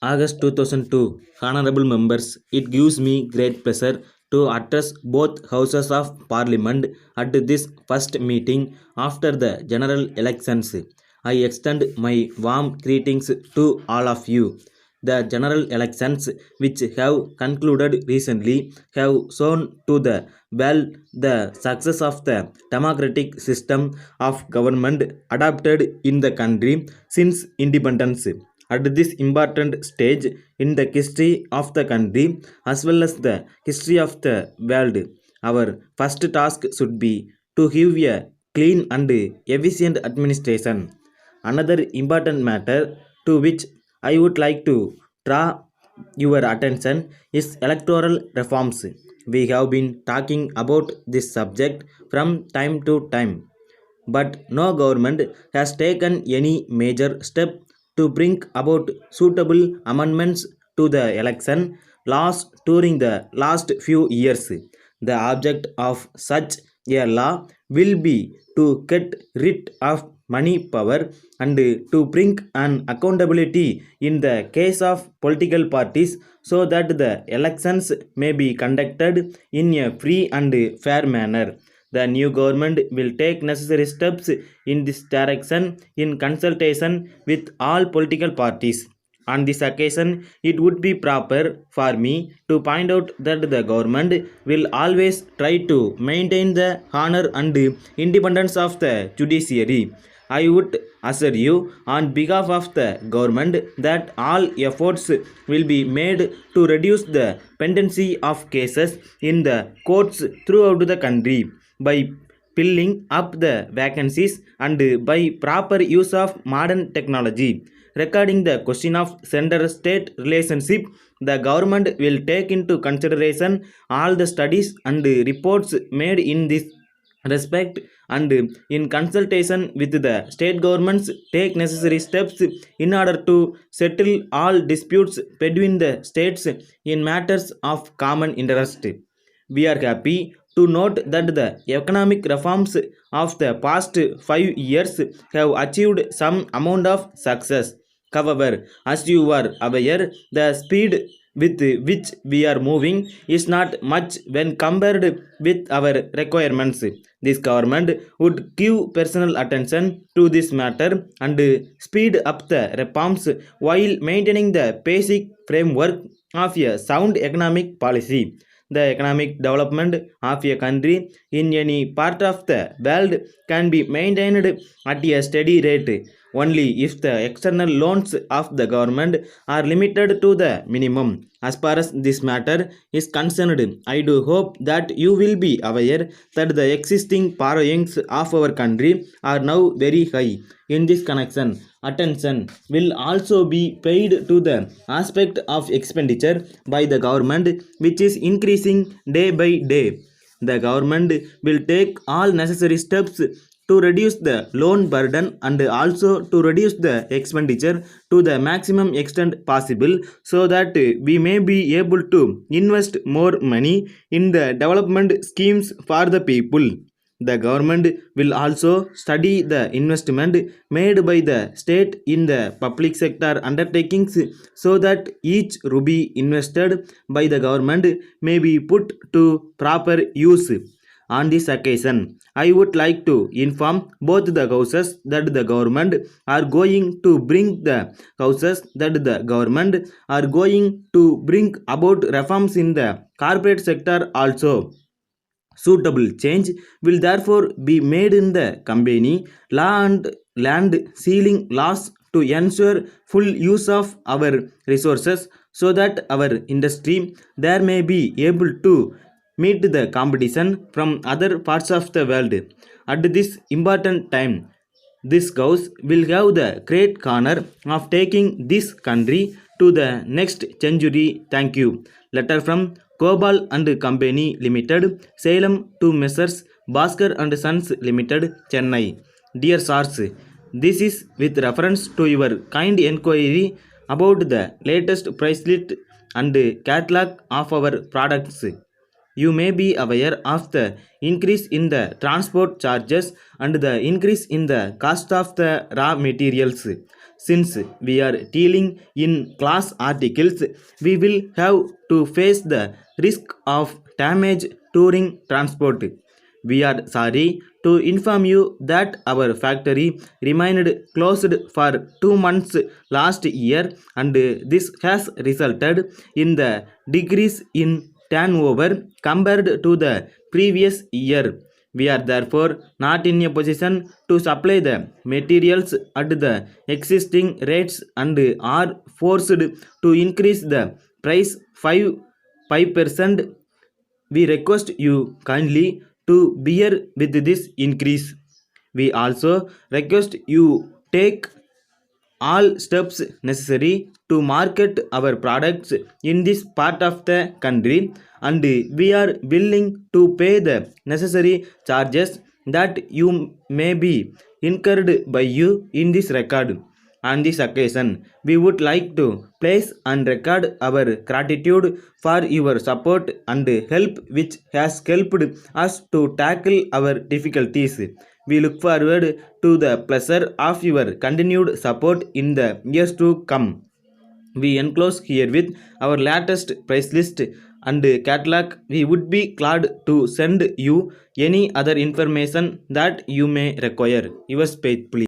August 2002. Honorable members, it gives me great pleasure to address both houses of parliament at this first meeting after the general elections. I extend my warm greetings to all of you. The general elections, which have concluded recently, have shown to the well the success of the democratic system of government adopted in the country since independence. At this important stage in the history of the country as well as the history of the world, our first task should be to have a clean and efficient administration. Another important matter to which I would like to draw your attention is electoral reforms. We have been talking about this subject from time to time, but no government has taken any major step to bring about suitable amendments to the election laws during the last few years. The object of such a law will be to get rid of money power and to bring an accountability in the case of political parties so that the elections may be conducted in a free and fair manner. The new government will take necessary steps in this direction in consultation with all political parties. On this occasion, it would be proper for me to point out that the government will always try to maintain the honor and independence of the judiciary. I would assure you on behalf of the government that all efforts will be made to reduce the pendency of cases in the courts throughout the country by filling up the vacancies and by proper use of modern technology. Regarding the question of center state relationship, the government will take into consideration all the studies and reports made in this respect and in consultation with the state governments take necessary steps in order to settle all disputes between the states in matters of common interest. We are happy to note that the economic reforms of the past 5 years have achieved some amount of success. However, as you are aware, the speed with which we are moving is not much when compared with our requirements. This government would give personal attention to this matter and speed up the reforms while maintaining the basic framework of a sound economic policy. The economic development of a country in any part of the world can be maintained at a steady rate only if the external loans of the government are limited to the minimum. As far as this matter is concerned, I do hope that you will be aware that the existing borrowings of our country are now very high. In this connection, attention will also be paid to the aspect of expenditure by the government which is increasing day by day. The government will take all necessary steps to reduce the loan burden and also to reduce the expenditure to the maximum extent possible so that we may be able to invest more money in the development schemes for the people. The government will also study the investment made by the state in the public sector undertakings so that each rupee invested by the government may be put to proper use. On this occasion, I would like to inform both the houses that the government are going to bring about reforms in the corporate sector also. Suitable change will therefore be made in the company law and land sealing laws to ensure full use of our resources so that our industry there may be able to meet the competition from other parts of the world. At this important time, this house will have the great honor of taking this country to the next century. Thank you. Letter from Gopal and Company Limited, Salem to Messrs. Bhaskar and Sons Limited, Chennai. Dear Sars, this is with reference to your kind inquiry about the latest price list and catalog of our products. you may be aware of the increase in the transport charges and the increase in the cost of the raw materials. Since we are dealing in class articles, we will have to face the risk of damage during transport. We are sorry to inform you that our factory remained closed for 2 months last year, and this has resulted in the decrease in turnover compared to the previous year. We are therefore not in a position to supply the materials at the existing rates and are forced to increase the price 5%. We request you kindly to bear with this increase. We also request you take all steps necessary to market our products in this part of the country, and we are willing to pay the necessary charges that you may be incurred by you in this record. On this occasion, we would like to place and record our gratitude for your support and help, which has helped us to tackle our difficulties. We look forward to the pleasure of your continued support in the years to come. We enclose here with our latest price list and catalog. We would be glad to send you any other information that you may require. Yours faithfully.